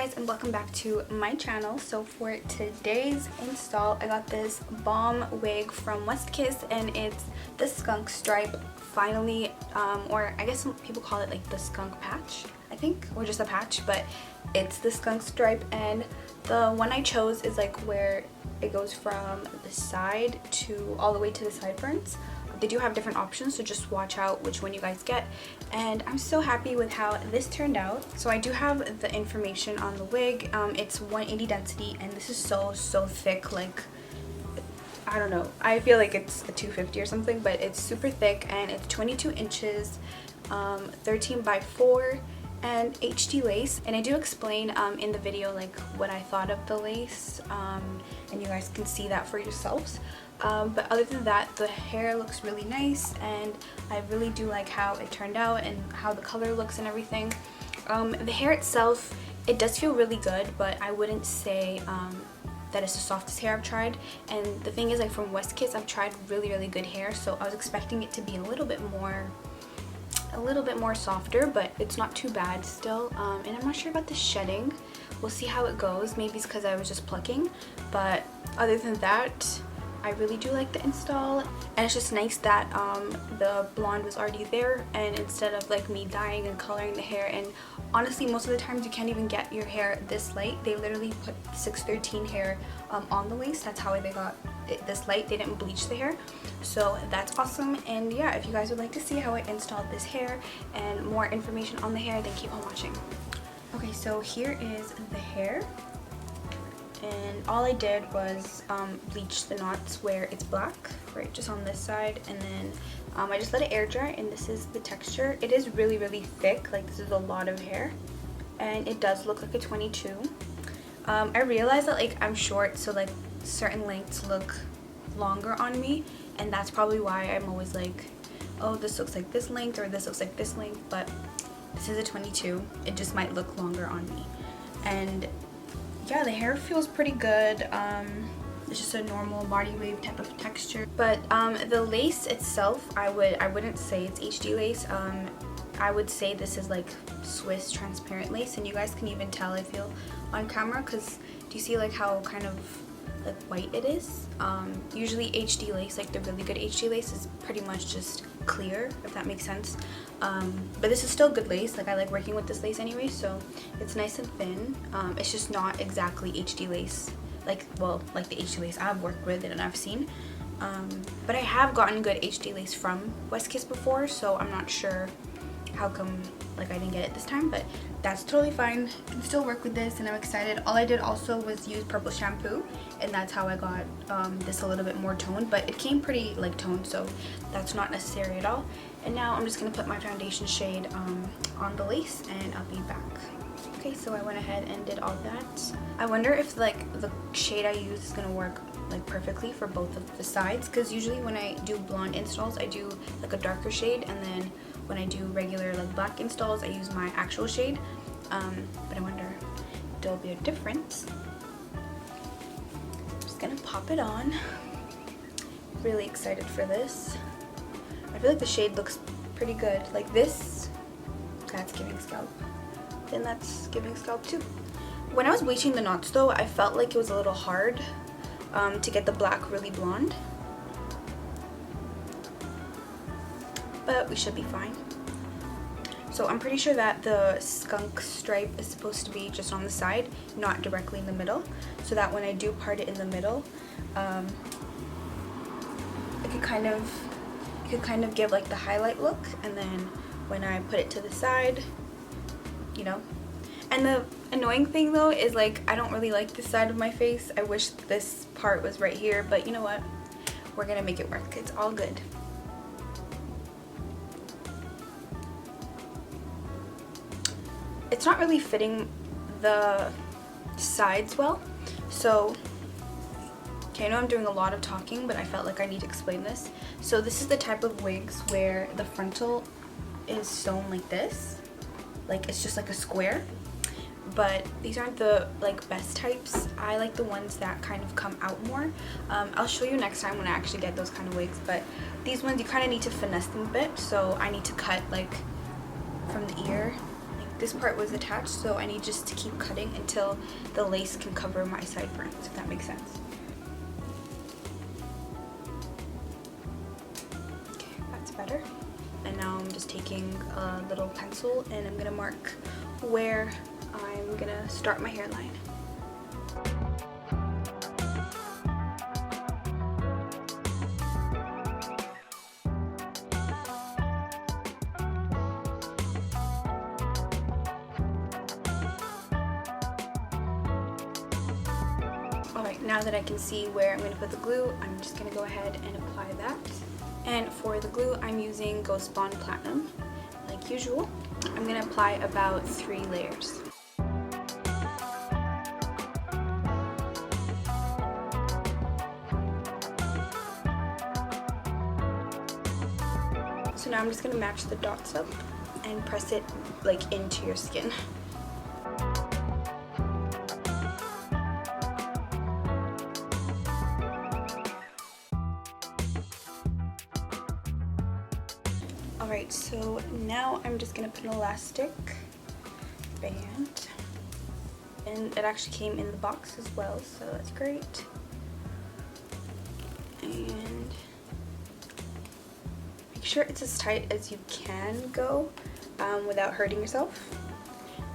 guys, and welcome back to my channel. So for today's install, I got this bomb wig from Westkiss, and it's the Skunk Stripe finally, or I guess some people call it like the skunk patch, I think, or just a patch, but it's the Skunk Stripe. And the one I chose is like where it goes from the side to all the way to the sideburns. They do have different options, so just watch out which one you guys get. And I'm so happy with how this turned out. So I do have the information on the wig. It's 180 density, and this is so thick. Like, I don't know, I feel like it's a 250 or something, but it's super thick, and it's 22 inches, 13 by 4, and HD lace. And I do explain in the video like what I thought of the lace, and you guys can see that for yourselves. But other than that, the hair looks really nice, and I really do like how it turned out and how the color looks and everything. The hair itself, it does feel really good, but I wouldn't say that it's the softest hair I've tried. And the thing is, like, from Westkiss, I've tried really good hair, so I was expecting it to be a little bit more softer, but it's not too bad still. And I'm not sure about the shedding. We'll see how it goes. Maybe it's because I was just plucking, but other than that, I really do like the install. And it's just nice that the blonde was already there, and instead of like me dyeing and coloring the hair. And honestly, most of the times you can't even get your hair this light. They literally put 613 hair on the lace. That's how they got it this light. They didn't bleach the hair, so that's awesome. And yeah, if you guys would like to see how I installed this hair and more information on the hair, then keep on watching. Okay, so here is the hair. And all I did was bleach the knots where it's black, right, just on this side, and then I just let it air dry. And this is the texture. It is really thick. Like, this is a lot of hair, and it does look like a 22. I realized that, like, I'm short, so like certain lengths look longer on me, and that's probably why I'm always like, oh, this looks like this length, or this looks like this length. But this is a 22. It just might look longer on me. And yeah, the hair feels pretty good. It's just a normal body wave type of texture. But the lace itself, I wouldn't say it's HD lace. I would say this is like Swiss transparent lace, and you guys can even tell, I feel, on camera, because do you see like how kind of like white it is? Usually HD lace, like the really good HD lace, is pretty much just clear, if that makes sense. But this is still good lace. Like, I like working with this lace anyway, so it's nice and thin. It's just not exactly HD lace, like, well, like the HD lace I've worked with and I've seen. But I have gotten good HD lace from Westkiss before, so I'm not sure how come like I didn't get it this time, but that's totally fine. I can still work with this, and I'm excited. All I did also was use purple shampoo, and that's how I got this a little bit more toned, but it came pretty like toned, so that's not necessary at all. And now I'm just gonna put my foundation shade on the lace, and I'll be back. Okay, so I went ahead and did all that. I wonder if like the shade I use is gonna work like perfectly for both of the sides, because usually when I do blonde installs, I do like a darker shade, and then when I do regular like black installs, I use my actual shade. But I wonder if there'll be a difference. I'm just gonna pop it on. Really excited for this. I feel like the shade looks pretty good. Like this, that's giving Scalp. Then that's giving Scalp too. When I was bleaching the knots though, I felt like it was a little hard to get the black really blonde. But we should be fine. So I'm pretty sure that the Skunk Stripe is supposed to be just on the side, not directly in the middle, so that when I do part it in the middle, it could kind of give like the highlight look. And then when I put it to the side, you know. And the annoying thing though is, like, I don't really like this side of my face. I wish this part was right here, but you know what? We're gonna make it work. It's all good. It's not really fitting the sides well, so okay, I know I'm doing a lot of talking, but I felt like I need to explain this. So this is the type of wigs where the frontal is sewn like this, like it's just like a square. But these aren't the like best types. I like the ones that kind of come out more. I'll show you next time when I actually get those kind of wigs, but these ones you kind of need to finesse them a bit. So I need to cut like from the ear like this part was attached, so I need just to keep cutting until the lace can cover my side fronts, if that makes sense. Okay, that's better. And now I'm just taking a little pencil and I'm gonna mark where I'm gonna start my hairline. Alright, now that I can see where I'm going to put the glue, I'm just going to go ahead and apply that. And for the glue, I'm using Ghost Bond Platinum, like usual. I'm going to apply about 3 layers. So now I'm just going to match the dots up and press it like into your skin. Alright, so now I'm just going to put an elastic band, and it actually came in the box as well, so that's great. And make sure it's as tight as you can go without hurting yourself.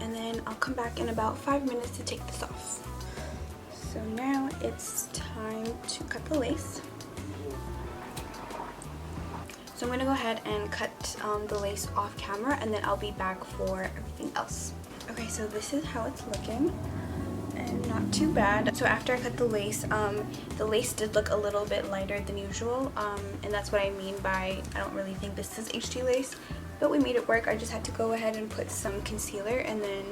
And then I'll come back in about 5 minutes to take this off. So now it's time to cut the lace. So I'm going to go ahead and cut the lace off camera, and then I'll be back for everything else. Okay, so this is how it's looking, and not too bad. So after I cut the lace did look a little bit lighter than usual, and that's what I mean by I don't really think this is HT lace, but we made it work. I just had to go ahead and put some concealer, and then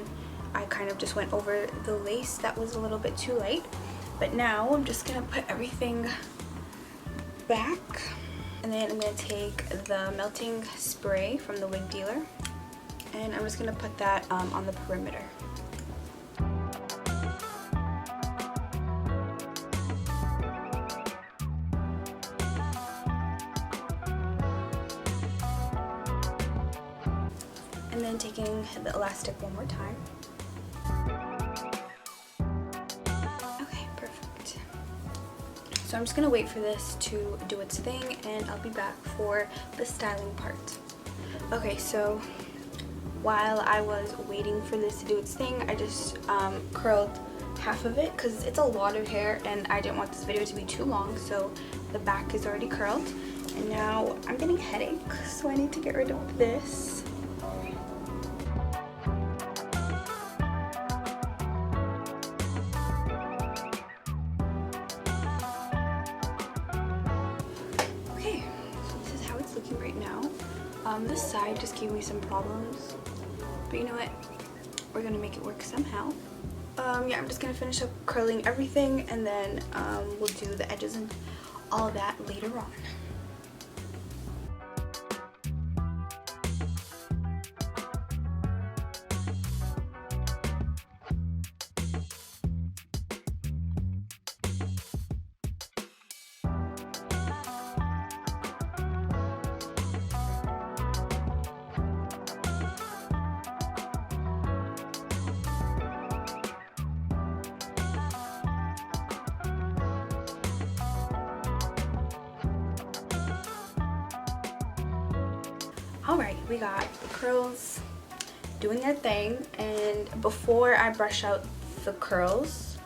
I kind of just went over the lace that was a little bit too light. But now I'm just going to put everything back. And then I'm going to take the melting spray from the wig dealer, and I'm just going to put that on the perimeter. And then taking the elastic one more time. So I'm just going to wait for this to do its thing, and I'll be back for the styling part. Okay, so while I was waiting for this to do its thing, I just curled half of it because it's a lot of hair and I didn't want this video to be too long, so the back is already curled. And now I'm getting a headache, so I need to get rid of this. Right now, this side just gave me some problems, but you know what, we're gonna make it work somehow. Yeah, I'm just gonna finish up curling everything, and then we'll do the edges and all of that later on. Alright, we got the curls doing their thing, and before I brush out the curls,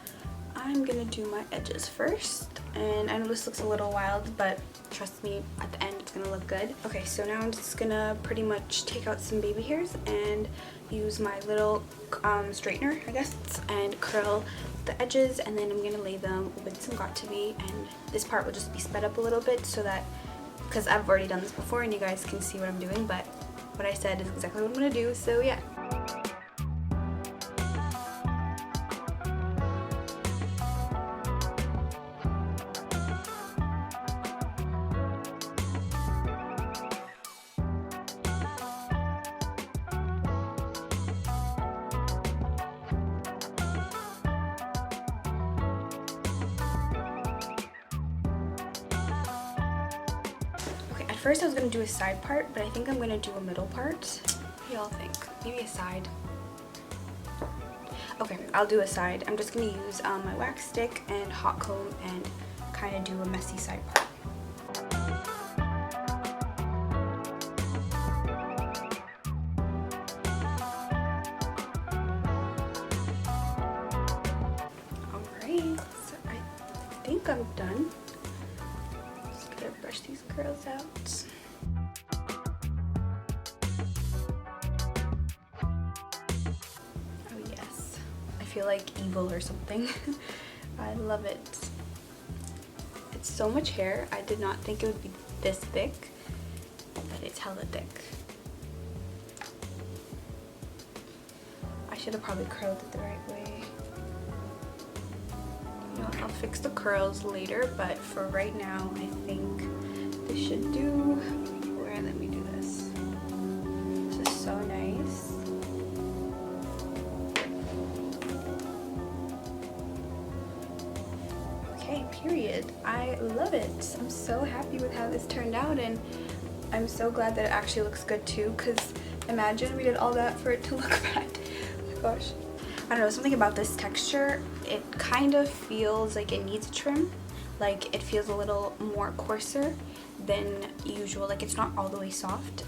I'm gonna do my edges first. And I know this looks a little wild, but trust me, at the end it's gonna look good. Okay, so now I'm just gonna pretty much take out some baby hairs and use my little straightener, I guess, and curl the edges, and then I'm gonna lay them with some got2b, and this part will just be sped up a little bit so that, because I've already done this before and you guys can see what I'm doing, but what I said is exactly what I'm gonna do, so yeah. At first I was going to do a side part, but I think I'm going to do a middle part. What do y'all think? Maybe a side. Okay, I'll do a side. I'm just gonna use my wax stick and hot comb and kind of do a messy side part. Alright, so I think I'm done. Just gonna brush these curls out. Oh yes, I feel like evil or something. I love it. It's so much hair. I did not think it would be this thick, but it's hella thick. I should have probably curled it the right way. You know, I'll fix the curls later, but for right now, I think this should do. Where, let me do this. This is so nice. Okay, period. I love it. I'm so happy with how this turned out, and I'm so glad that it actually looks good too, because imagine we did all that for it to look bad. Oh my gosh. I don't know, something about this texture, it kind of feels like it needs a trim. Like it feels a little more coarser than usual. Like it's not all the way soft.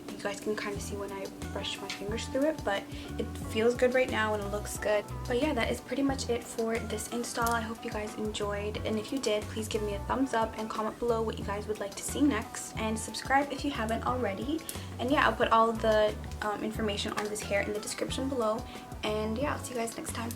You guys can kind of see when I brush my fingers through it, but it feels good right now and it looks good. But yeah, that is pretty much it for this install. I hope you guys enjoyed, and if you did, please give me a thumbs up and comment below what you guys would like to see next, and subscribe if you haven't already. And yeah, I'll put all the information on this hair in the description below, and yeah, I'll see you guys next time.